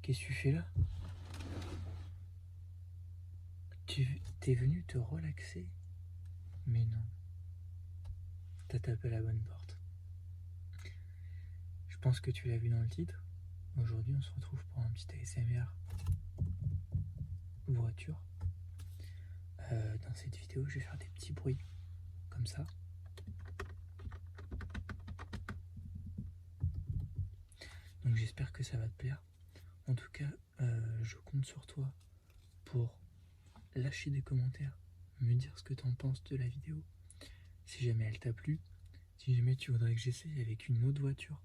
Qu'est-ce que tu fais là? T'es venu te relaxer? Mais non. T'as tapé la bonne porte. Je pense que tu l'as vu dans le titre. Aujourd'hui, on se retrouve pour un petit ASMR voiture. Dans cette vidéo, je vais faire des petits bruits comme ça. Donc j'espère que ça va te plaire. En tout cas, je compte sur toi pour lâcher des commentaires, me dire ce que t'en penses de la vidéo, si jamais elle t'a plu, si jamais tu voudrais que j'essaye avec une autre voiture.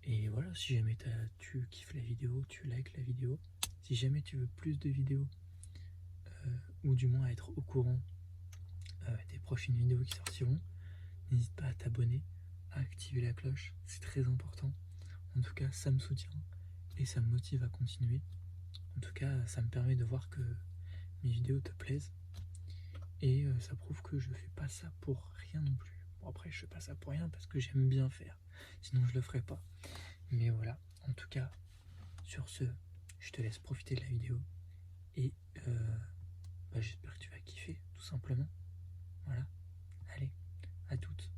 Et voilà, si jamais tu kiffes la vidéo, tu likes la vidéo. Si jamais tu veux plus de vidéos, ou du moins être au courant des prochaines vidéos qui sortiront, n'hésite pas à t'abonner, à activer la cloche, c'est très important. En tout cas, ça me soutient et ça me motive à continuer. En tout cas, ça me permet de voir que mes vidéos te plaisent et ça prouve que je fais pas ça pour rien non plus. Bon, après, je fais pas ça pour rien parce que j'aime bien faire, sinon je le ferais pas. Mais voilà, en tout cas, sur ce, je te laisse profiter de la vidéo et j'espère que tu vas kiffer, tout simplement. Voilà, allez, à toutes.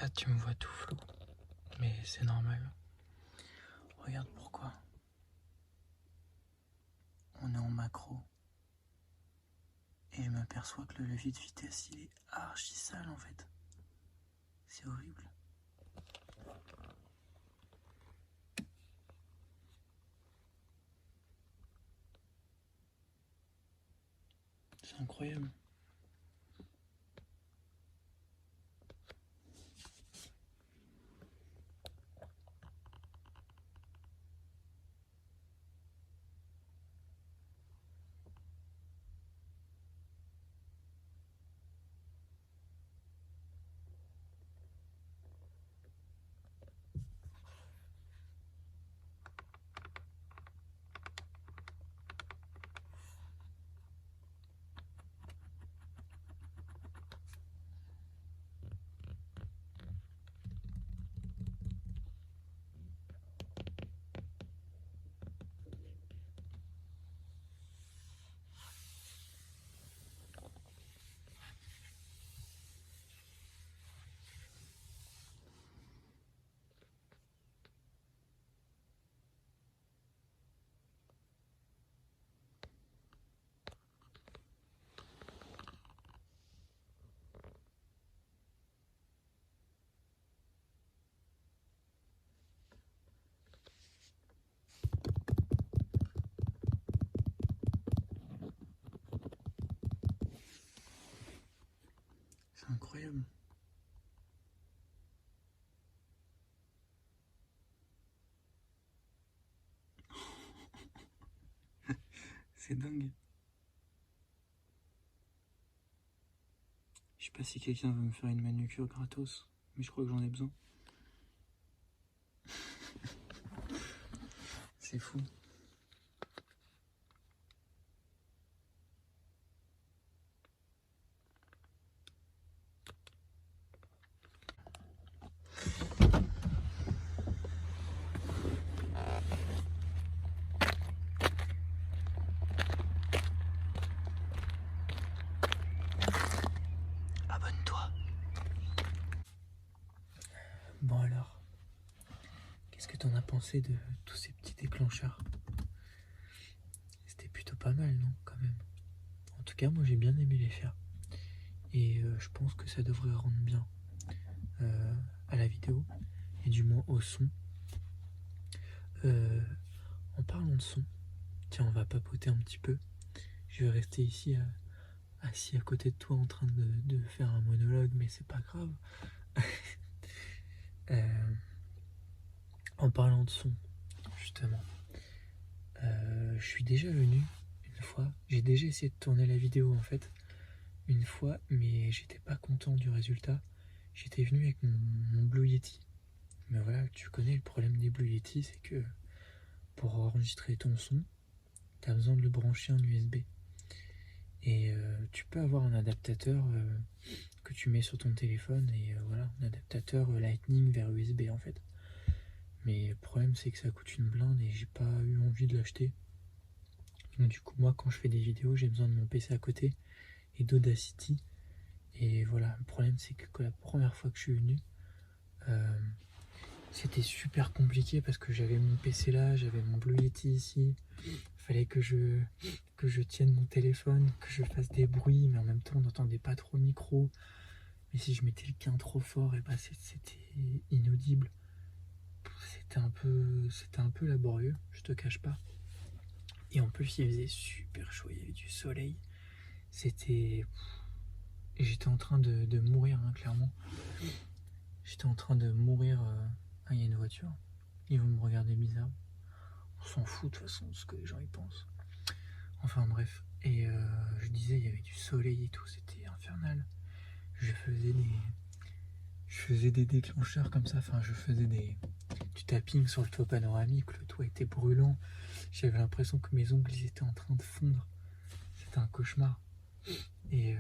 ça tu me vois tout flou, mais c'est normal. Regarde pourquoi. On est en macro. Et je m'aperçois que le levier de vitesse il est archi sale en fait. C'est horrible. C'est incroyable. C'est incroyable. C'est dingue. Je sais pas si quelqu'un veut me faire une manucure gratos, mais je crois que j'en ai besoin. C'est fou. Abonne-toi. Bon alors, qu'est-ce que t'en as pensé de tous ces petits déclencheurs? C'était plutôt pas mal, non, quand même? En tout cas, moi j'ai bien aimé les faire. Et je pense que ça devrait rendre bien à la vidéo, et du moins au son. En parlant de son, tiens, on va papoter un petit peu. Je vais rester ici assis à côté de toi en train de faire un monologue, mais c'est pas grave. En parlant de son, justement, je suis déjà venu une fois. J'ai déjà essayé de tourner la vidéo en fait, une fois, mais j'étais pas content du résultat. J'étais venu avec mon Blue Yeti. Mais voilà, tu connais le problème des Blue Yeti, c'est que pour enregistrer ton son, tu as besoin de le brancher en USB. Et tu peux avoir un adaptateur que tu mets sur ton téléphone, et voilà, un adaptateur Lightning vers USB en fait. Mais le problème c'est que ça coûte une blinde et j'ai pas eu envie de l'acheter. Donc du coup moi quand je fais des vidéos j'ai besoin de mon PC à côté et d'Audacity. Et voilà, le problème c'est que la première fois que je suis venu, c'était super compliqué parce que j'avais mon PC là, j'avais mon Blue Yeti ici. Fallait que je tienne mon téléphone, que je fasse des bruits, mais en même temps on n'entendait pas trop le micro. Mais si je mettais le gain trop fort, et bah c'était inaudible. C'était un peu laborieux, je te cache pas. Et en plus il faisait super chaud, il y avait du soleil. J'étais en train de mourir, hein, clairement. J'étais en train de mourir. Ah, il y a une voiture. Ils vont me regarder bizarre. On s'en fout de toute façon de ce que les gens y pensent. Enfin bref. Et je disais, il y avait du soleil et tout, c'était infernal. Je faisais des déclencheurs comme ça. Enfin, je faisais du tapping sur le toit panoramique. Le toit était brûlant. J'avais l'impression que mes ongles ils étaient en train de fondre. C'était un cauchemar. Et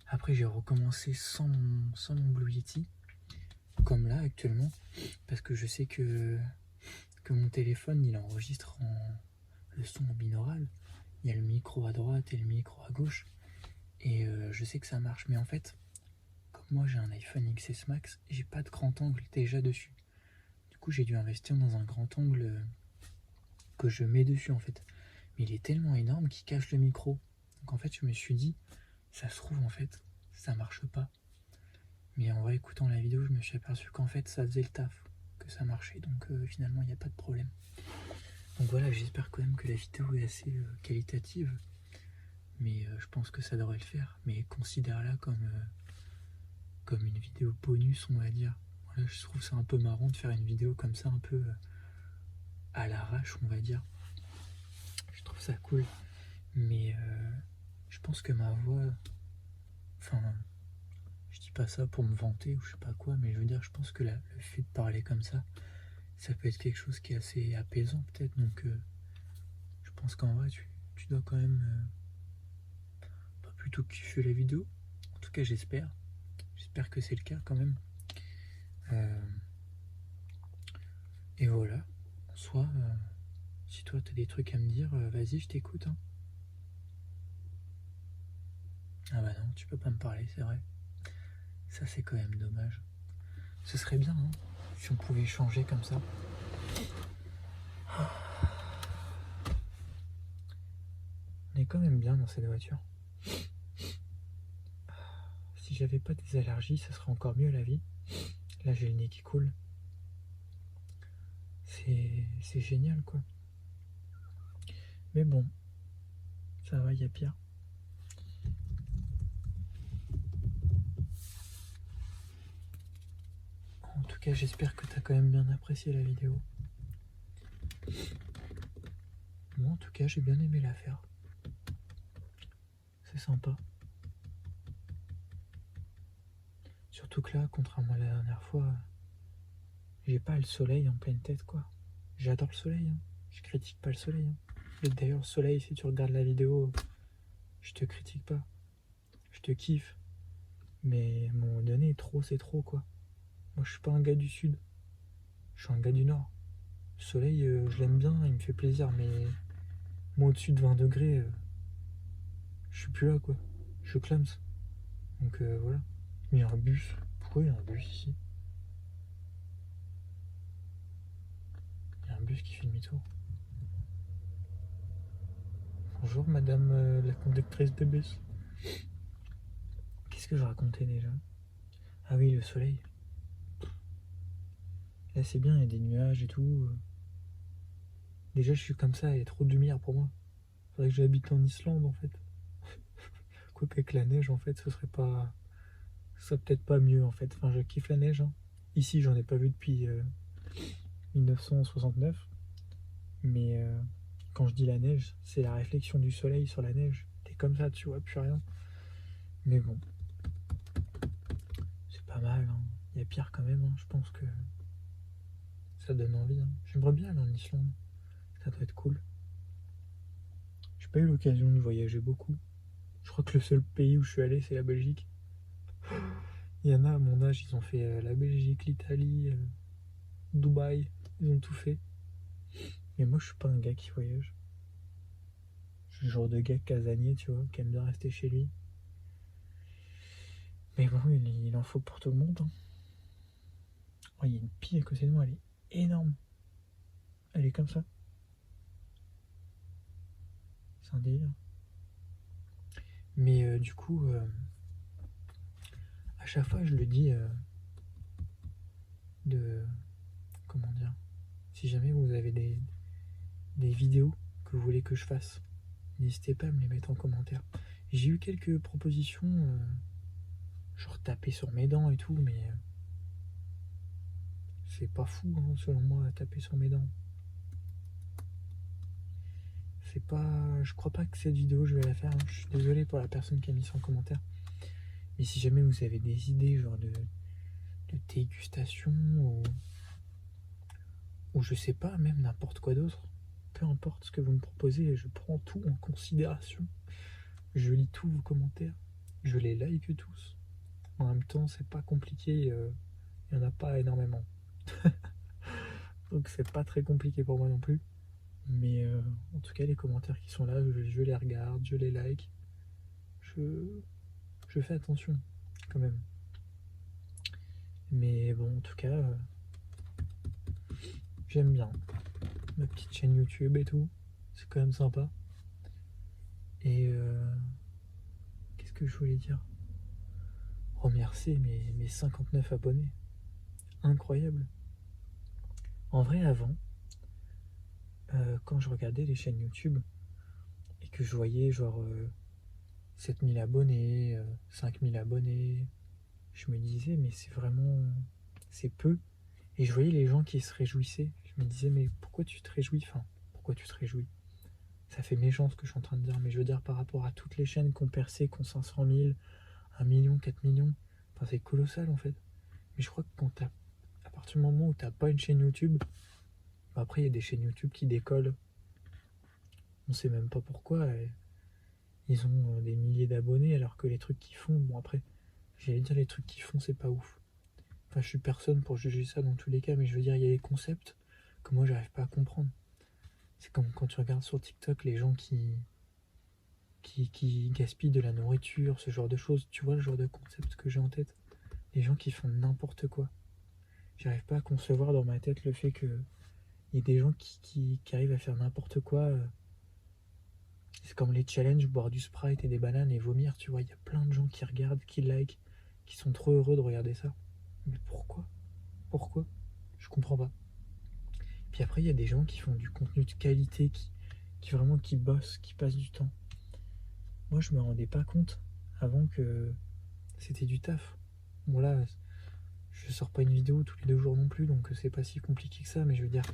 après, j'ai recommencé sans mon Blue Yeti, comme là actuellement, parce que je sais que mon téléphone il enregistre le son en binaural. Il y a le micro à droite et le micro à gauche, et je sais que ça marche. Mais en fait, moi j'ai un iPhone XS Max et j'ai pas de grand angle déjà dessus. Du coup j'ai dû investir dans un grand angle que je mets dessus en fait. Mais il est tellement énorme qu'il cache le micro. Donc en fait je me suis dit, ça se trouve en fait, ça marche pas. Mais en réécoutant la vidéo, je me suis aperçu qu'en fait ça faisait le taf, que ça marchait. Donc finalement il n'y a pas de problème. Donc voilà, j'espère quand même que la vidéo est assez qualitative. Mais je pense que ça devrait le faire. Mais considère-la comme une vidéo bonus, on va dire. Voilà, je trouve ça un peu marrant de faire une vidéo comme ça, un peu à l'arrache, on va dire. Je trouve ça cool. Mais je pense que ma voix... Enfin, je dis pas ça pour me vanter ou je sais pas quoi, mais je veux dire, je pense que le fait de parler comme ça peut être quelque chose qui est assez apaisant peut-être. Donc je pense qu'en vrai, tu dois quand même pas plutôt kiffer la vidéo. En tout cas, j'espère. J'espère que c'est le cas quand même. Et voilà. En soi, si toi t'as des trucs à me dire, vas-y, je t'écoute. Hein. Ah bah non, tu peux pas me parler, c'est vrai. Ça, c'est quand même dommage. Ce serait bien, hein, si on pouvait changer comme ça. On est quand même bien dans cette voiture. Si j'avais pas des allergies, ça serait encore mieux la vie. Là, j'ai le nez qui coule. C'est génial, quoi. Mais bon, ça va, il y a pire. En tout cas, j'espère que t'as quand même bien apprécié la vidéo. Moi, en tout cas, j'ai bien aimé la faire. C'est sympa. Surtout que là, contrairement à la dernière fois, j'ai pas le soleil en pleine tête, quoi. J'adore le soleil, hein. Je critique pas le soleil. Hein. Et d'ailleurs, le soleil, si tu regardes la vidéo, je te critique pas. Je te kiffe. Mais à un moment donné, trop, c'est trop, quoi. Moi, je suis pas un gars du sud. Je suis un gars du nord. Le soleil, je l'aime bien, il me fait plaisir, mais moi, au-dessus de 20 degrés, je suis plus là, quoi. Je clame. Donc voilà. Il y a un bus. Pourquoi il y a un bus ici? Il y a un bus qui fait demi-tour. Bonjour, madame la conductrice de bus. Qu'est-ce que je racontais déjà? Ah oui, le soleil. Là, c'est bien, il y a des nuages et tout. Déjà, je suis comme ça, il y a trop de lumière pour moi. Faudrait que j'habite en Islande, en fait. Quoique avec la neige, en fait, ce serait pas... Ce serait peut-être pas mieux, en fait. Enfin, je kiffe la neige. Hein. Ici, j'en ai pas vu depuis 1969. Mais quand je dis la neige, c'est la réflexion du soleil sur la neige. T'es comme ça, tu vois plus rien. Mais bon. C'est pas mal. Hein. Il y a pire quand même. Hein. Je pense que ça donne envie. Hein. J'aimerais bien aller en Islande. Ça doit être cool. J'ai pas eu l'occasion de voyager beaucoup. Je crois que le seul pays où je suis allé, c'est la Belgique. Il y en a à mon âge, ils ont fait la Belgique, l'Italie, Dubaï. Ils ont tout fait. Mais moi, je suis pas un gars qui voyage. Je suis le genre de gars casanier, tu vois, qui aime bien rester chez lui. Mais bon, il en faut pour tout le monde. Hein. Oh, il y a une pie à côté de moi, elle est énorme. Elle est comme ça. C'est un délire. Mais du coup, à chaque fois, je le dis de... Comment dire? Si jamais vous avez des vidéos que vous voulez que je fasse, n'hésitez pas à me les mettre en commentaire. J'ai eu quelques propositions, genre taper sur mes dents et tout, mais c'est pas fou, hein, selon moi, taper sur mes dents. C'est pas... Je crois pas que cette vidéo, je vais la faire. Hein. Je suis désolé pour la personne qui a mis ça en commentaire. Mais si jamais vous avez des idées, genre de dégustation ou je sais pas, même n'importe quoi d'autre, peu importe ce que vous me proposez, je prends tout en considération. Je lis tous vos commentaires, je les like tous. En même temps, c'est pas compliqué, il y en a pas énormément. Donc c'est pas très compliqué pour moi non plus. Mais en tout cas, les commentaires qui sont là, je les regarde, je les like. Je fais attention quand même. Mais bon, en tout cas, j'aime bien ma petite chaîne YouTube et tout. C'est quand même sympa. Et qu'est-ce que je voulais dire? Remercier mes 59 abonnés. Incroyable. En vrai, avant, quand je regardais les chaînes YouTube et que je voyais genre 7000 abonnés, 5000 abonnés, je me disais, mais c'est peu. Et je voyais les gens qui se réjouissaient. Je me disais, mais pourquoi tu te réjouis? Enfin, pourquoi tu te réjouis? Ça fait méchant ce que je suis en train de dire, mais je veux dire par rapport à toutes les chaînes qui ont percé, qui ont 500 000, 1 million, 4 millions, enfin c'est colossal en fait. Mais je crois que à partir du moment où t'as pas une chaîne YouTube, après il y a des chaînes YouTube qui décollent, on sait même pas pourquoi, et ils ont des milliers d'abonnés alors que les trucs qu'ils font, bon après, j'allais dire les trucs qu'ils font c'est pas ouf. Enfin je suis personne pour juger ça dans tous les cas, mais je veux dire il y a des concepts que moi j'arrive pas à comprendre. C'est comme quand tu regardes sur TikTok les gens qui gaspillent de la nourriture, ce genre de choses. Tu vois le genre de concept que j'ai en tête? Les gens qui font n'importe quoi. J'arrive pas à concevoir dans ma tête le fait qu'il y ait des gens qui arrivent à faire n'importe quoi. C'est comme les challenges, boire du Sprite et des bananes et vomir, tu vois. Il y a plein de gens qui regardent, qui like, qui sont trop heureux de regarder ça. Mais pourquoi? Pourquoi? Je comprends pas. Puis après, il y a des gens qui font du contenu de qualité, qui bossent, qui passent du temps. Moi, je me rendais pas compte avant que c'était du taf. Bon là, je sors pas une vidéo tous les 2 jours non plus, donc c'est pas si compliqué que ça, mais je veux dire,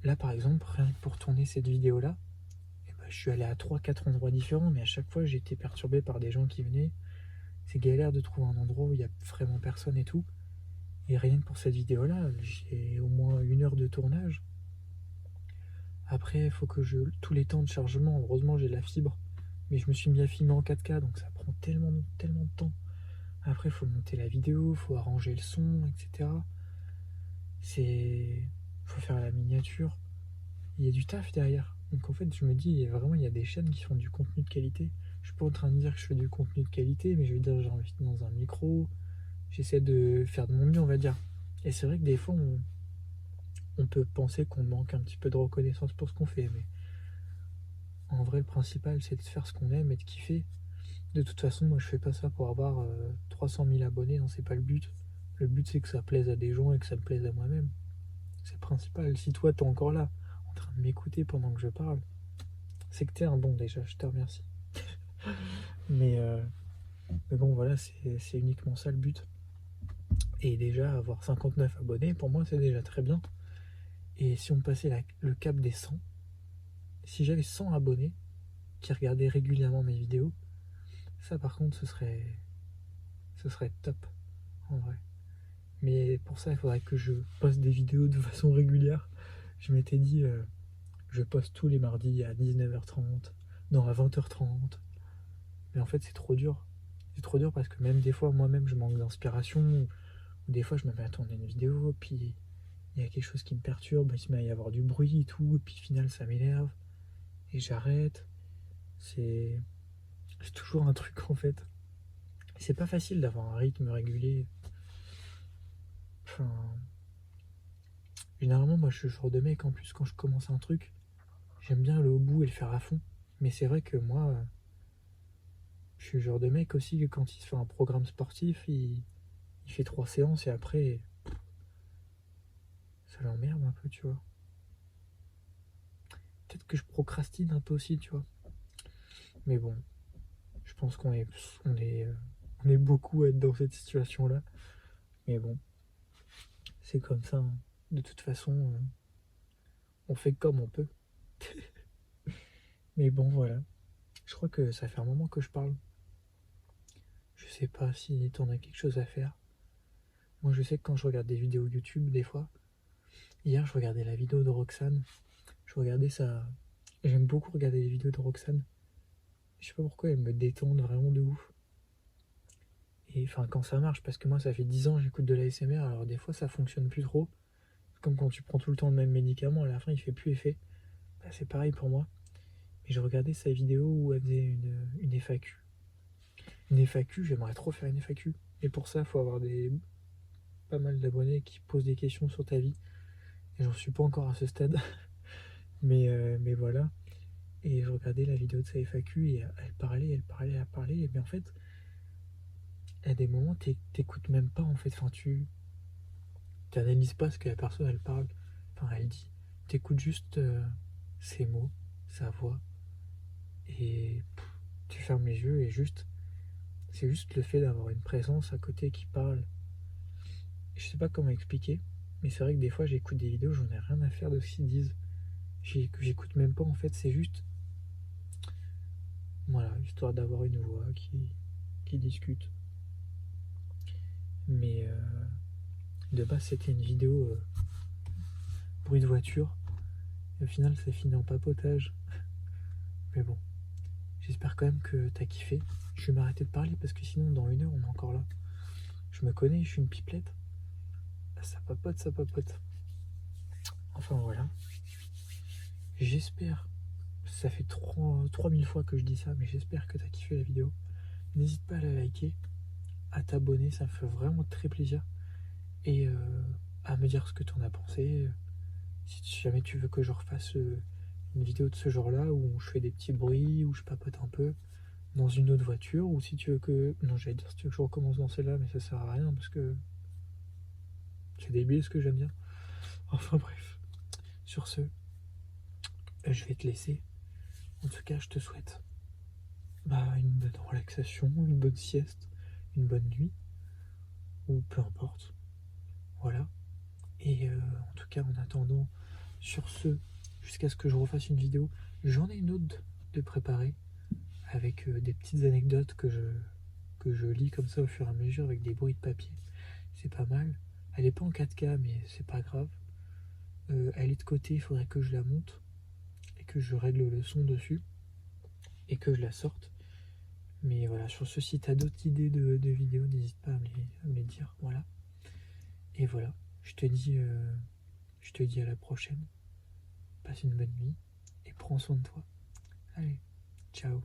là par exemple, rien que pour tourner cette vidéo-là, eh ben, je suis allé à 3-4 endroits différents, mais à chaque fois j'ai été perturbé par des gens qui venaient. C'est galère de trouver un endroit où il y a vraiment personne et tout. Et rien que pour cette vidéo-là, j'ai au moins 1 heure de tournage. Après, il faut que tous les temps de chargement, heureusement j'ai de la fibre, mais je me suis mis à filmer en 4K, donc ça prend tellement, tellement de temps. Après, il faut monter la vidéo, il faut arranger le son, etc. Faut faire la miniature. Il y a du taf derrière. Donc en fait, je me dis, vraiment, il y a des chaînes qui font du contenu de qualité. Je suis pas en train de dire que je fais du contenu de qualité, mais je veux dire, j'invite dans un micro, j'essaie de faire de mon mieux, on va dire. Et c'est vrai que des fois, on peut penser qu'on manque un petit peu de reconnaissance pour ce qu'on fait, mais en vrai, le principal, c'est de faire ce qu'on aime et de kiffer. De toute façon, moi, je fais pas ça pour avoir 300 000 abonnés, non, c'est pas le but. Le but, c'est que ça plaise à des gens et que ça me plaise à moi-même. C'est le principal. Si toi, t'es encore là, en train de m'écouter pendant que je parle, c'est que t'es un bon déjà, je te remercie. Mais, euh, mais bon, voilà, c'est uniquement ça le but. Et déjà, avoir 59 abonnés, pour moi, c'est déjà très bien. Et si on passait le cap des 100, si j'avais 100 abonnés qui regardaient régulièrement mes vidéos, ça par contre, ce serait top, en vrai. Mais pour ça, il faudrait que je poste des vidéos de façon régulière. Je m'étais dit, je poste tous les mardis à 19h30, non, à 20h30. Mais en fait, c'est trop dur. C'est trop dur parce que même des fois, moi-même, je manque d'inspiration. Ou des fois, je me mets à tourner une vidéo, puis il y a quelque chose qui me perturbe, il se met à y avoir du bruit et tout, et puis au final, ça m'énerve. Et j'arrête. C'est c'est toujours un truc en fait. C'est pas facile d'avoir un rythme régulier. Enfin, généralement, moi, je suis le genre de mec, en plus, quand je commence un truc, j'aime bien aller au bout et le faire à fond. Mais c'est vrai que moi, je suis le genre de mec aussi que quand il se fait un programme sportif, il fait 3 séances et après, ça l'emmerde un peu, tu vois. Peut-être que je procrastine un peu aussi, tu vois. Mais bon, je pense on est beaucoup à être dans cette situation-là. Mais bon, c'est comme ça, hein. De toute façon, on fait comme on peut. Mais bon, voilà. Je crois que ça fait un moment que je parle. Je sais pas si t'en as quelque chose à faire. Moi, je sais que quand je regarde des vidéos YouTube, des fois, hier, je regardais la vidéo de Roxane. Je regardais ça. J'aime beaucoup regarder les vidéos de Roxane. Je sais pas pourquoi elles me détendent vraiment de ouf. Et enfin, quand ça marche, parce que moi, ça fait 10 ans que j'écoute de la l'ASMR, alors des fois, ça fonctionne plus trop. Comme quand tu prends tout le temps le même médicament, à la fin, il fait plus effet. Bah, c'est pareil pour moi. Et je regardais sa vidéo où elle faisait une FAQ. Une FAQ, j'aimerais trop faire une FAQ. Et pour ça, il faut avoir pas mal d'abonnés qui posent des questions sur ta vie. Et j'en suis pas encore à ce stade. Mais voilà. Et je regardais la vidéo de sa FAQ et elle parlait, elle parlait. Et bien en fait, à des moments, t'écoutes même pas en fait. Enfin, tu t'analyses pas ce que la personne elle parle. Enfin, elle dit. T'écoutes juste ses mots, sa voix. Et tu fermes les yeux et juste. C'est juste le fait d'avoir une présence à côté qui parle. Je sais pas comment expliquer. Mais c'est vrai que des fois, j'écoute des vidéos, j'en ai rien à faire de ce qu'ils disent. J'écoute même pas en fait. C'est juste. Voilà, histoire d'avoir une voix qui discute. Mais de base, c'était une vidéo bruit de voiture. Et au final, ça finit en papotage. Mais bon, j'espère quand même que t'as kiffé. Je vais m'arrêter de parler parce que sinon, dans 1 heure, on est encore là. Je me connais, je suis une pipelette. Ça papote, ça papote. Enfin voilà. J'espère. Ça fait 3000 fois que je dis ça, mais j'espère que t'as kiffé la vidéo. N'hésite pas à la liker, à t'abonner, ça me fait vraiment très plaisir. Et à me dire ce que t'en as pensé. Si jamais tu veux que je refasse une vidéo de ce genre-là où je fais des petits bruits, où je papote un peu dans une autre voiture, ou si tu veux que. Non, j'allais dire si tu veux que je recommence dans celle-là, mais ça sert à rien parce que c'est débile ce que j'aime bien. Enfin bref, sur ce, je vais te laisser. En tout cas, je te souhaite une bonne relaxation, une bonne sieste, une bonne nuit, ou peu importe. Voilà. Et en tout cas, en attendant, sur ce, jusqu'à ce que je refasse une vidéo, j'en ai une autre de préparée avec des petites anecdotes que je lis comme ça au fur et à mesure avec des bruits de papier. C'est pas mal. Elle est pas en 4K, mais c'est pas grave. Elle est de côté, il faudrait que je la monte et que je règle le son dessus et que je la sorte. Mais voilà, sur ce, si tu as d'autres idées de vidéos, n'hésite pas à me les dire. Voilà. Et voilà, je te dis à la prochaine. Passe une bonne nuit et prends soin de toi. Allez, ciao.